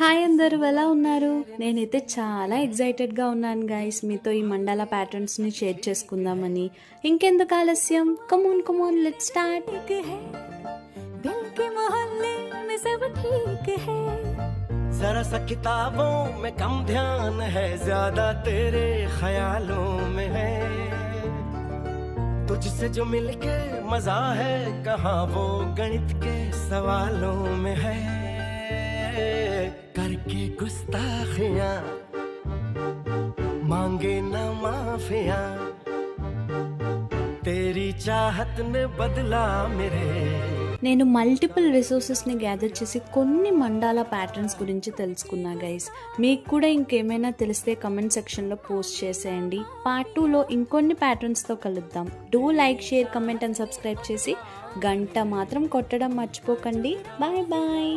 Hi అందరూ ఎలా ఉన్నారు? నేనైతే చాలా ఎక్సైటెడ్గా ఉన్నాను గైస్, మీతో ఈ మండల ప్యాటర్న్స్ని షేర్ చేసుకుందామని. ఇంకెందుకు ఆలస్యం, కమోన్ లెట్స్ స్టార్ట్. जरा सा किताबों में कम ध्यान है, ज्यादा तेरे ख्यालों में है। तुझसे जो मिलके मजा है, कहाँ वो गणित के सवालों में है। करके गुस्ताखियां मांगे ना माफिया, तेरी चाहत ने बदला मेरे. నేను మల్టిపుల్ రిసోర్సెస్ని గ్యాదర్ చేసి కొన్ని మండాల ప్యాటర్న్స్ గురించి తెలుసుకున్నా గైస్. మీకు కూడా ఇంకేమైనా తెలిస్తే కమెంట్ సెక్షన్లో పోస్ట్ చేసేయండి. పార్ట్ 2లో ఇంకొన్ని ప్యాటర్న్స్తో కలుద్దాం. Do like, share, comment and subscribe చేసి గంట మాత్రం కొట్టడం మర్చిపోకండి. Bye bye.